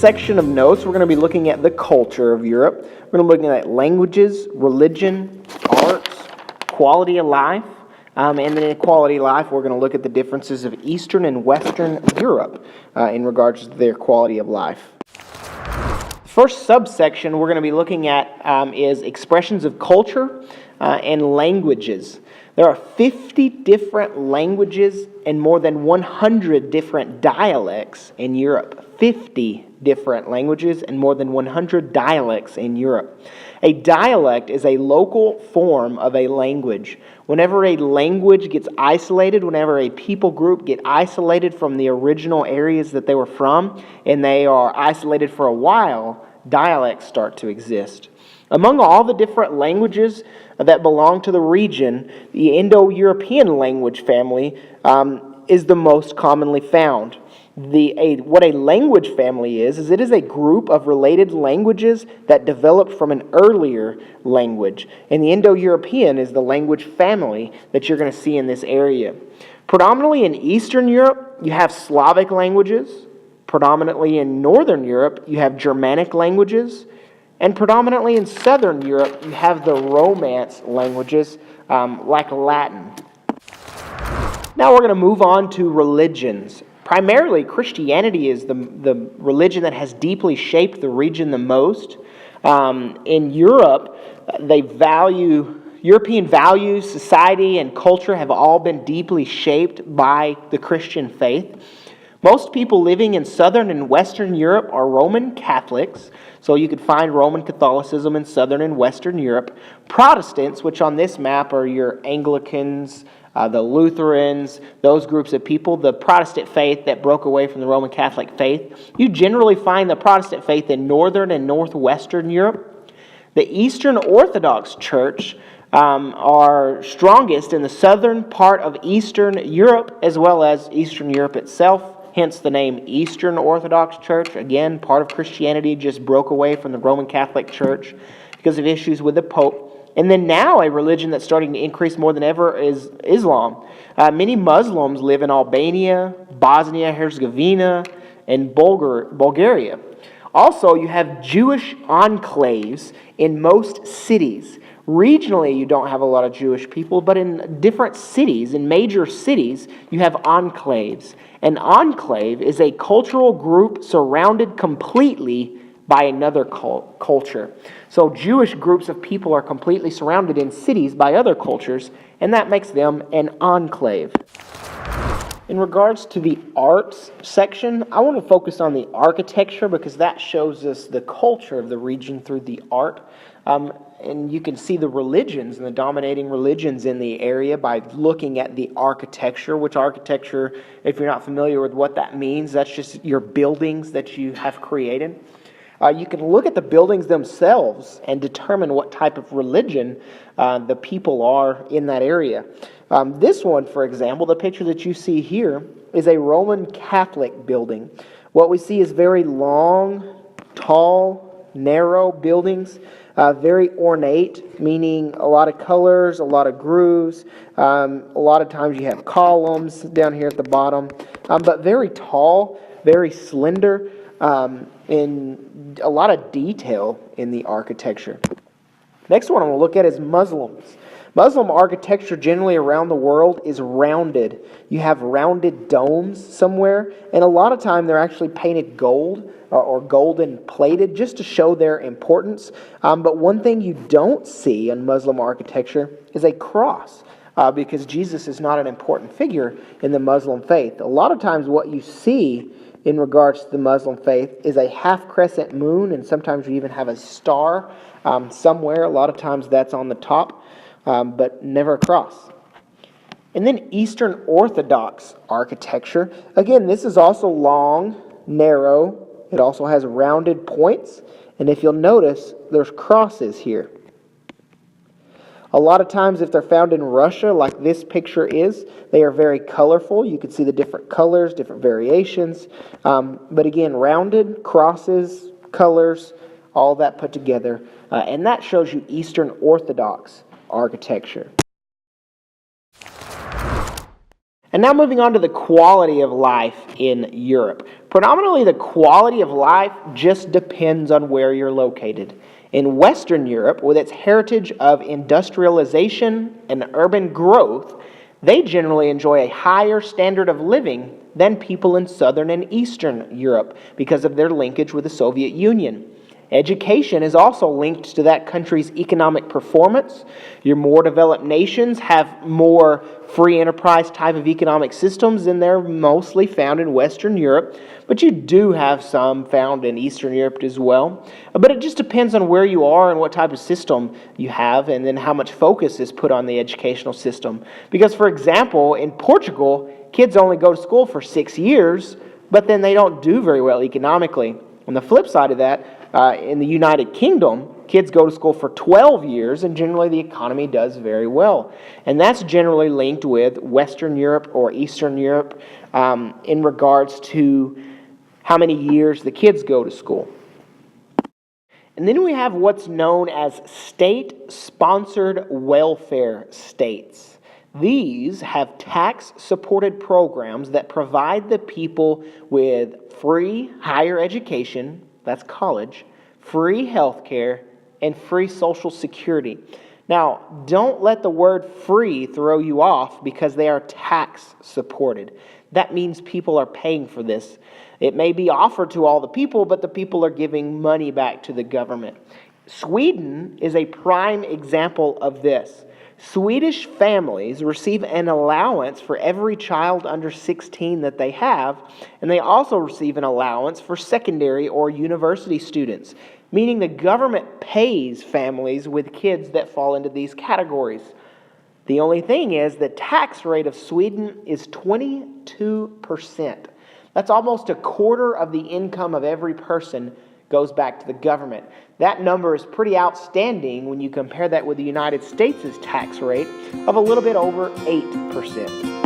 section of notes, we're going to be looking at the culture of Europe. We're going to be looking at languages, religion, arts, quality of life. And then in quality of life, we're going to look at the differences of Eastern and Western Europe in regards to their quality of life. The first subsection we're going to be looking at is expressions of culture and languages. There are 50 different languages and more than 100 different dialects in Europe. 50 different languages and more than 100 dialects in Europe. A dialect is a local form of a language. Whenever a language gets isolated, whenever a people group get isolated from the original areas that they were from, and they are isolated for a while, dialects start to exist. Among all the different languages that belong to the region, the Indo-European language family is the most commonly found. What a language family is it is a group of related languages that developed from an earlier language. And the Indo-European is the language family that you're going to see in this area. Predominantly in Eastern Europe, you have Slavic languages. Predominantly in Northern Europe, you have Germanic languages. And predominantly in Southern Europe, you have the Romance languages like Latin. Now we're going to move on to religions. Primarily, Christianity is the religion that has deeply shaped the region the most. In Europe, European values, society, and culture have all been deeply shaped by the Christian faith. Most people living in Southern and Western Europe are Roman Catholics, so you could find Roman Catholicism in Southern and Western Europe. Protestants, which on this map are your Anglicans, the Lutherans, those groups of people, the Protestant faith that broke away from the Roman Catholic faith. You generally find the Protestant faith in Northern and Northwestern Europe. The Eastern Orthodox Church are strongest in the southern part of Eastern Europe as well as Eastern Europe itself. Hence the name Eastern Orthodox Church. Again, part of Christianity just broke away from the Roman Catholic Church because of issues with the Pope. And then now a religion that's starting to increase more than ever is Islam. Many Muslims live in Albania, Bosnia-Herzegovina, and Bulgaria. Also, you have Jewish enclaves in most cities. Regionally, you don't have a lot of Jewish people, but in different cities, in major cities, you have enclaves. An enclave is a cultural group surrounded completely by another culture. So Jewish groups of people are completely surrounded in cities by other cultures, and that makes them an enclave. In regards to the arts section, I want to focus on the architecture because that shows us the culture of the region through the art. And you can see the religions and the dominating religions in the area by looking at the architecture, which architecture, if you're not familiar with what that means, that's just your buildings that you have created. You can look at the buildings themselves and determine what type of religion the people are in that area. This one, for example, the picture that you see here is a Roman Catholic building. What we see is very long, tall, narrow buildings, very ornate, meaning a lot of colors, a lot of grooves. A lot of times you have columns down here at the bottom, but very tall, very slender, and a lot of detail in the architecture. Next one I'm going to look at is Muslims. Muslim architecture generally around the world is rounded. You have rounded domes somewhere, and a lot of time they're actually painted gold or golden plated just to show their importance. But one thing you don't see in Muslim architecture is a cross, because Jesus is not an important figure in the Muslim faith. A lot of times what you see in regards to the Muslim faith is a half-crescent moon, and sometimes you even have a star somewhere. A lot of times that's on the top, but never a cross. And then Eastern Orthodox architecture. Again, this is also long, narrow. It also has rounded points. And if you'll notice, there's crosses here. A lot of times if they're found in Russia, like this picture is, they are very colorful. You can see the different colors, different variations. But again, rounded, crosses, colors, all that put together. And that shows you Eastern Orthodox architecture. And now moving on to the quality of life in Europe. Predominantly, the quality of life just depends on where you're located. In Western Europe, with its heritage of industrialization and urban growth, they generally enjoy a higher standard of living than people in Southern and Eastern Europe because of their linkage with the Soviet Union. Education is also linked to that country's economic performance. Your more developed nations have more free enterprise type of economic systems, and they're mostly found in Western Europe, but you do have some found in Eastern Europe as well. But it just depends on where you are and what type of system you have, and then how much focus is put on the educational system. Because, for example, in Portugal, kids only go to school for 6 years, but then they don't do very well economically. On the flip side of that, in the United Kingdom, kids go to school for 12 years, and generally the economy does very well. And that's generally linked with Western Europe or Eastern Europe in regards to how many years the kids go to school. And then we have what's known as state-sponsored welfare states. These have tax-supported programs that provide the people with free higher education, that's college, free health care, and free Social Security. Now, don't let the word free throw you off because they are tax-supported. That means people are paying for this. It may be offered to all the people, but the people are giving money back to the government. Sweden is a prime example of this. Swedish families receive an allowance for every child under 16 that they have, and they also receive an allowance for secondary or university students, meaning the government pays families with kids that fall into these categories. The only thing is the tax rate of Sweden is 22%. That's almost a quarter of the income of every person goes back to the government. That number is pretty outstanding when you compare that with the United States' tax rate of a little bit over 8%.